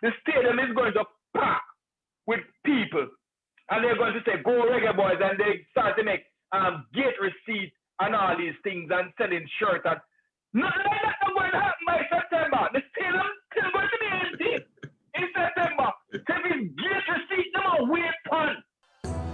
the stadium is going to pack with people, and they're going to say, "Go Reggae Boyz," and they start to make gate receipts and all these things and selling shirts and nothing like that not going to happen by September. The stadium still going to be empty in September. So if it's gate receipt, them are wait fun.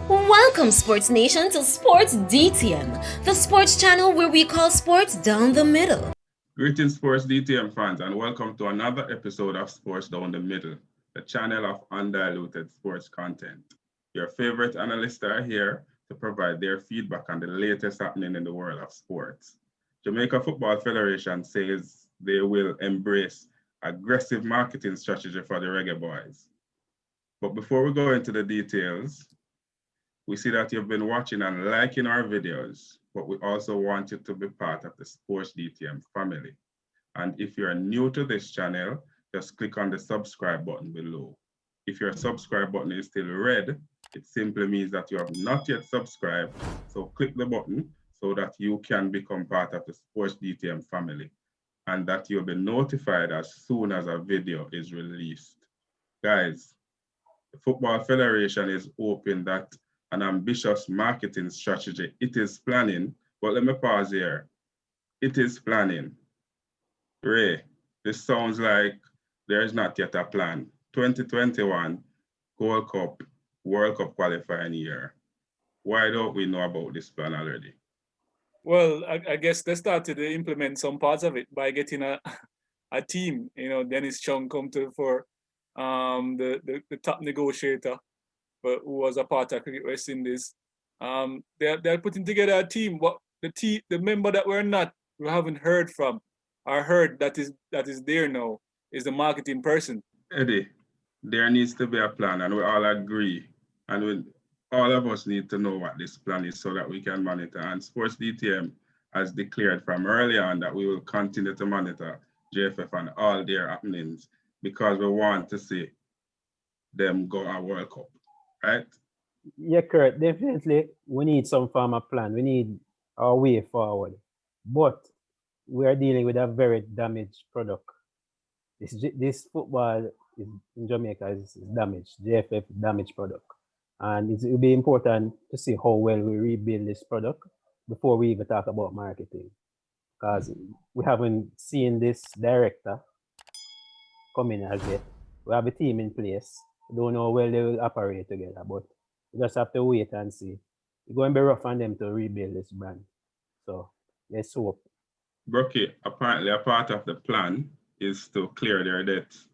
Welcome, Sports Nation, to Sports DTM, the sports channel where we call sports down the middle. Greetings, Sports DTM fans, and welcome to another episode of Sports Down the Middle, the channel of undiluted sports content. Your favorite analysts are here to provide their feedback on the latest happening in the world of sports. Jamaica Football Federation says they will embrace aggressive marketing strategy for the Reggae Boyz. But before we go into the details, we see that you've been watching and liking our videos, but we also want you to be part of the Sports DTM family. And if you're new to this channel, just click on the subscribe button below. If your subscribe button is still red, it simply means that you have not yet subscribed. So click the button so that you can become part of the Sports DTM family and that you'll be notified as soon as a video is released. Guys, the Football Federation is hoping that an ambitious marketing strategy. It is planning, but let me pause here. It is planning. Ray, this sounds like there is not yet a plan. 2021 Gold Cup, World Cup qualifying year. Why don't we know about this plan already? Well, I guess they started to implement some parts of it by getting a team. You know, Dennis Chung come to for the top negotiator, but who was a part of Cricket West Indies. They're putting together a team. What the member that we haven't heard from, or heard that is there now, is the marketing person. Eddie, there needs to be a plan, and we all agree, and all of us need to know what this plan is so that we can monitor. And Sports DTM has declared from early on that we will continue to monitor JFF and all their happenings because we want to see them go a World Cup. Right? Yeah, Kurt, definitely we need some form of plan. We need our way forward. But we are dealing with a very damaged product. This football in Jamaica is damaged, JFF damaged product. And it will be important to see how well we rebuild this product before we even talk about marketing. Because we haven't seen this director come in as yet. We have a team in place. We don't know how well they will operate together, but we just have to wait and see. It's going to be rough on them to rebuild this brand. So let's hope. Brookie, apparently a part of the plan is to clear their debts.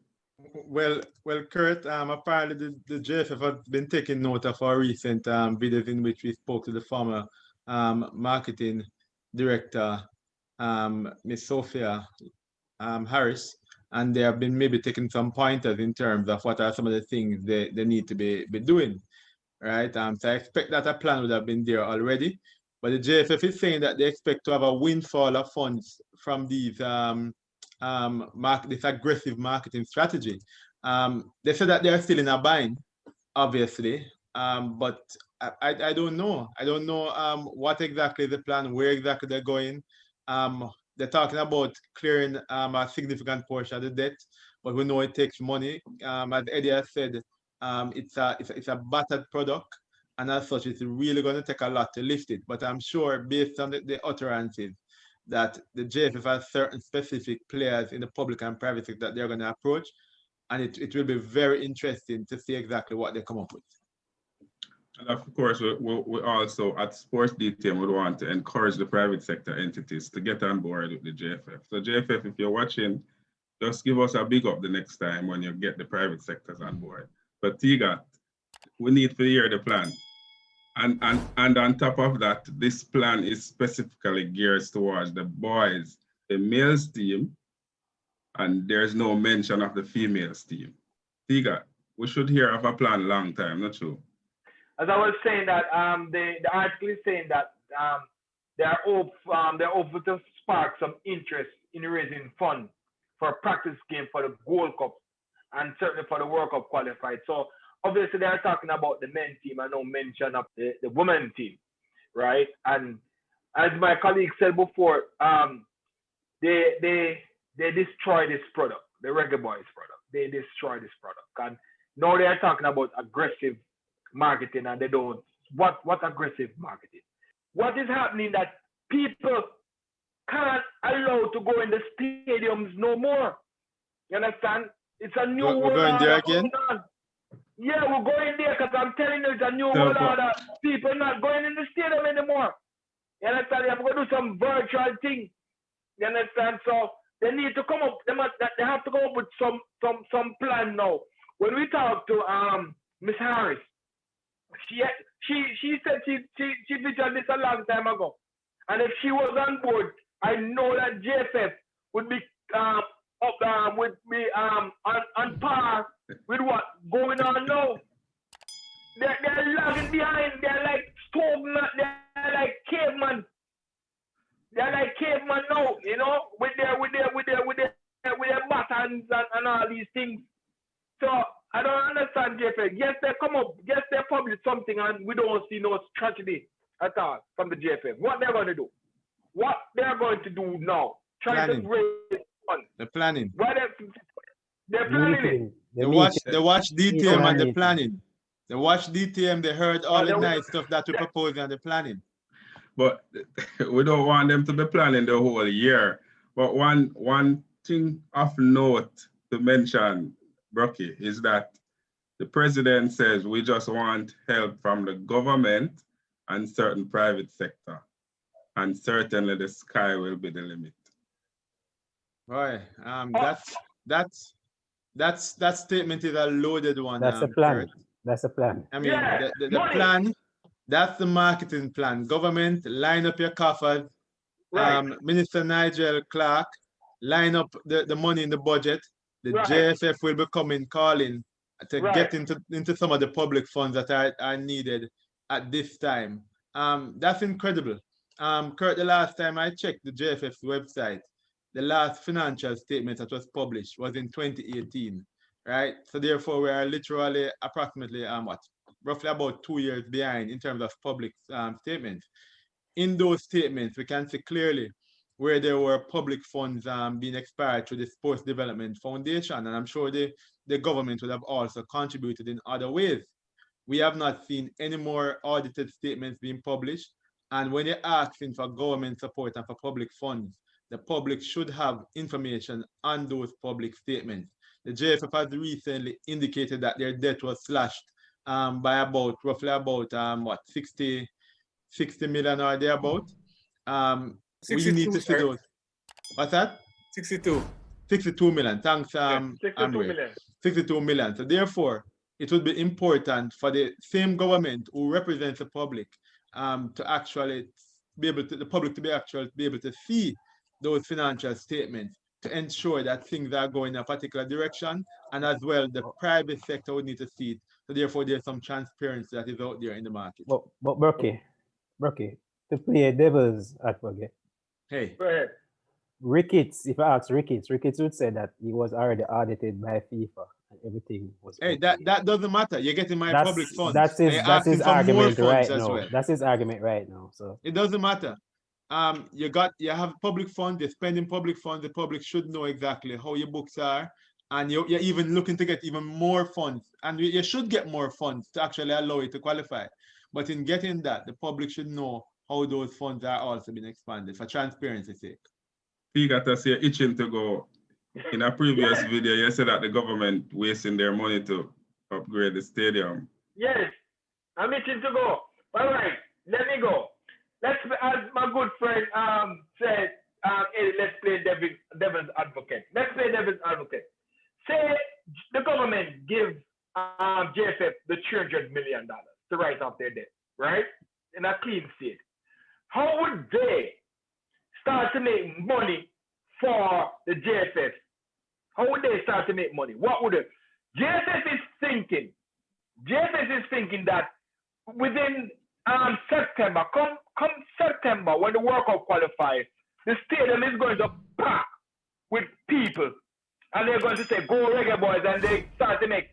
Well, Kurt, apparently the JFF has been taking note of our recent videos in which we spoke to the former marketing director, Miss Sophia Harris, and they have been maybe taking some pointers in terms of what are some of the things they need to be doing, right? So I expect that a plan would have been there already, but the JFF is saying that they expect to have a windfall of funds from these this aggressive marketing strategy. They said that they are still in a bind, obviously, but I don't know. I don't know what exactly the plan, where exactly they're going. They're talking about clearing a significant portion of the debt, but we know it takes money. As Eddie has said, it's a battered product, and as such, it's really going to take a lot to lift it. But I'm sure, based on the utterances, that the JFF has certain specific players in the public and private sector that they're going to approach, and it will be very interesting to see exactly what they come up with. And of course, we also at Sports DTM would want to encourage the private sector entities to get on board with the JFF. So JFF, if you're watching, just give us a big up the next time when you get the private sectors on board. But Tiga, we need to hear the plan. And on top of that, this plan is specifically geared towards the boys, the males team, and there's no mention of the females team. Tiga, we should hear of a plan long time, not true? As I was saying that the article is saying that they're hopeful to spark some interest in raising funds for a practice game for the Gold Cup and certainly for the World Cup qualified. So obviously they're talking about the men's team and no mention of the women's team, right? And as my colleague said before, they destroy this product, the Reggae Boyz product. they destroy this product. And now they are talking about aggressive marketing, and they don't. What aggressive marketing? What is happening that people can't allow to go in the stadiums no more? You understand? It's a new We're world going there order again? going on. Yeah, we're going there because I'm telling you, it's a new world order. People not going in the stadium anymore. You understand? They have to do some virtual thing. You understand? So they need to come up. They have to come up with some plan now. When we talked to Miss Harris, she said she featured this a long time ago, and if she was on board, I know that JFF would be on par with what going on now. They're lagging behind. They're like they're like caveman. They're like caveman now, you know, with their buttons and all these things. So I don't understand JFF. Yes, they come up. Yes, they publish something, and we don't see no strategy at all from the JFF. What they're going to do? What they're going to do now? Trying to raise funds. The planning. What they're planning it. They watch DTM and the planning. They watch DTM. They heard all the nice stuff that we propose and the planning. But we don't want them to be planning the whole year. But one thing of note to mention, Brocky, is that the president says we just want help from the government and certain private sector. And certainly the sky will be the limit. Right. That statement is a loaded one. That's a plan. Kurt. That's a plan. I mean, the plan, that's the marketing plan. Government, line up your coffers. Right. Minister Nigel Clark, line up the money in the budget. The JFF will be calling to get into some of the public funds that are needed at this time. That's incredible. Kurt, the last time I checked the JFF's website, the last financial statement that was published was in 2018, right? So therefore, we are literally approximately roughly about 2 years behind in terms of public statements. In those statements, we can see clearly where there were public funds being expired through the Sports Development Foundation, and I'm sure the government would have also contributed in other ways. We have not seen any more audited statements being published, and when you're asking for government support and for public funds, the public should have information on those public statements. The JFF has recently indicated that their debt was slashed by roughly about 60 million or thereabout. We need to see those. What's that? 62 million. Thanks, 62 million. 62 million. So therefore, it would be important for the same government who represents the public to actually be able to, the public to be able to see those financial statements to ensure that things are going in a particular direction, and as well the private sector would need to see it. So therefore, there's some transparency that is out there in the market. But Brocky, to play devil's advocate. Hey. Go ahead. Ricketts, if I ask Ricketts would say that he was already audited by FIFA and everything was. Hey, okay. that doesn't matter. You're getting my public funds. That's his argument right now. Well. That's his argument right now. So it doesn't matter. You have public funds, you're spending public funds, the public should know exactly how your books are, and you're even looking to get even more funds, and you should get more funds to actually allow you to qualify. But in getting that, the public should know how those funds are also being expanded for transparency's sake. You got to say itching to go. In a previous video, you said that the government wasting their money to upgrade the stadium. Yes, I'm itching to go. All right, let me go. Let's, as my good friend said, Eddie, let's play devil's advocate. Let's play devil's advocate. Say the government gives JFF the $300 million to write off their debt, right? In a clean state. How would they start to make money for the JFF? How would they start to make money? What would it? JFF is thinking that within September, come September, when the World Cup qualifies, the stadium is going to pack with people, and they're going to say, "Go Reggae Boyz," and they start to make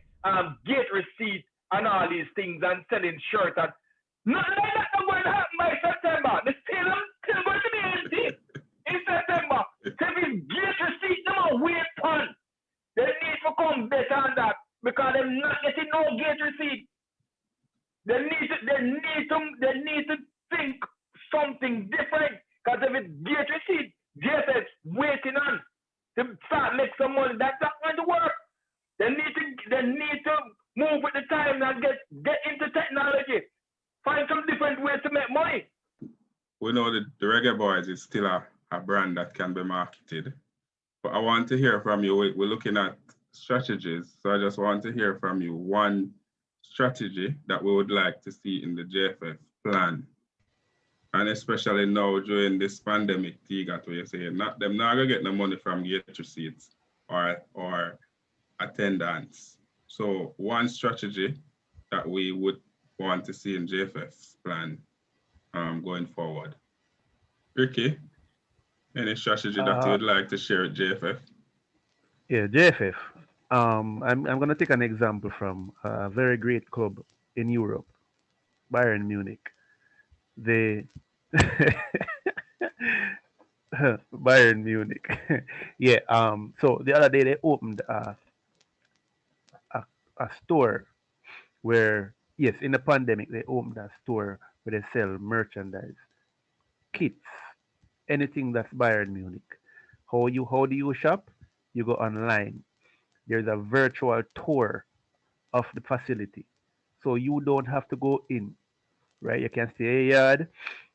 gate receipts and all these things and selling shirts. And nothing like that is going to happen by September. The stadium is still going to be empty in September. So if it's gate receipt, no more wait on. They need to come because they're not getting no gate receipt. They need to think something different. Because if it's gate receipt, JFF's waiting on to start make some money. That's not going to work. They need to move with the time and get into technology. Find some different ways to make money. We know that the Reggae Boyz is still a brand that can be marketed. But I want to hear from you. We're looking at strategies. So I just want to hear from you one strategy that we would like to see in the JFF plan. And especially now during this pandemic, Tigat, where you say them not gonna get no money from gate receipts or attendance. So one strategy that we would want to see in JFF's plan going forward. Ricky, any strategy that you would like to share with JFF? Yeah, JFF. I'm going to take an example from a very great club in Europe, Bayern Munich. They Bayern Munich. Yeah. So the other day they opened a store where, yes, in the pandemic they opened a store where they sell merchandise, kits, anything that's Bayern Munich. How do you shop? You go online. There's a virtual tour of the facility. So you don't have to go in, right? You can stay a yard.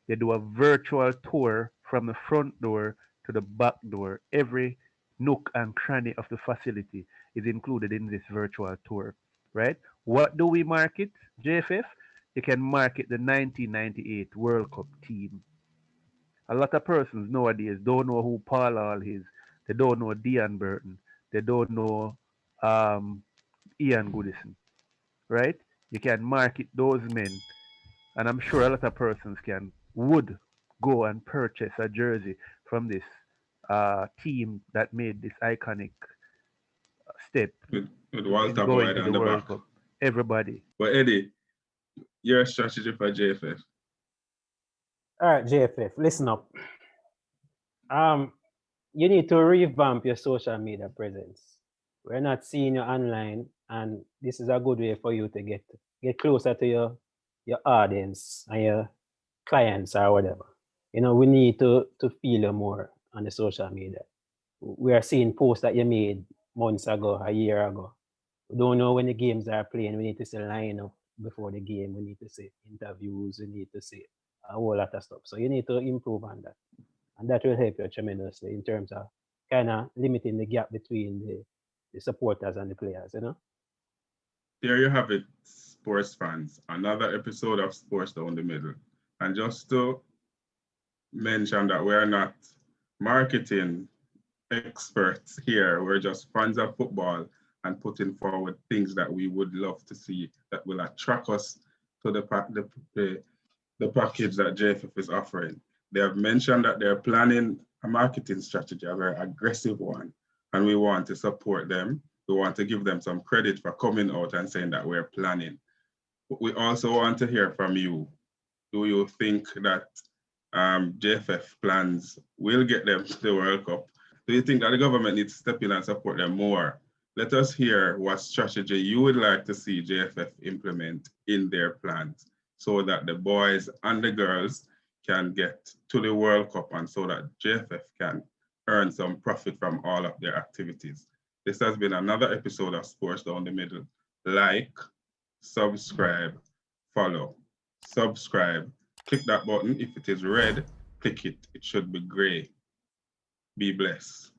They do a virtual tour from the front door to the back door. Every nook and cranny of the facility is included in this virtual tour, right? What do we market, JFF? You can market the 1998 World Cup team. A lot of persons nowadays don't know who Paul Hall is. They don't know Dean Burton. They don't know Ian Goodison, right? You can market those men, and I'm sure a lot of persons would go and purchase a jersey from this team that made this iconic step With Walter going Boyd to on the the World back. Cup. Everybody. But Eddie, your strategy for JFF? All right, JFF, listen up. You need to revamp your social media presence. We're not seeing you online, and this is a good way for you to get closer to your audience and your clients or whatever. You know, we need to feel you more on the social media. We are seeing posts that you made months ago, a year ago. We don't know when the games are playing. We need to see line up before the game. We need to see interviews. We need to see a whole lot of stuff. So you need to improve on that. And that will help you tremendously in terms of kind of limiting the gap between the supporters and the players, you know? There you have it, sports fans. Another episode of Sports Down the Middle. And just to mention that we're not marketing experts here. We're just fans of football and putting forward things that we would love to see that will attract us to the package that JFF is offering. They have mentioned that they're planning a marketing strategy, a very aggressive one, and we want to support them. We want to give them some credit for coming out and saying that we're planning. But we also want to hear from you. Do you think that JFF plans will get them to the World Cup? Do you think that the government needs to step in and support them more? Let us hear what strategy you would like to see JFF implement in their plans so that the boys and the girls can get to the World Cup and so that JFF can earn some profit from all of their activities. This has been another episode of Sports Down the Middle. Like, subscribe, follow. Subscribe. Click that button. If it is red, click it. It should be gray. Be blessed.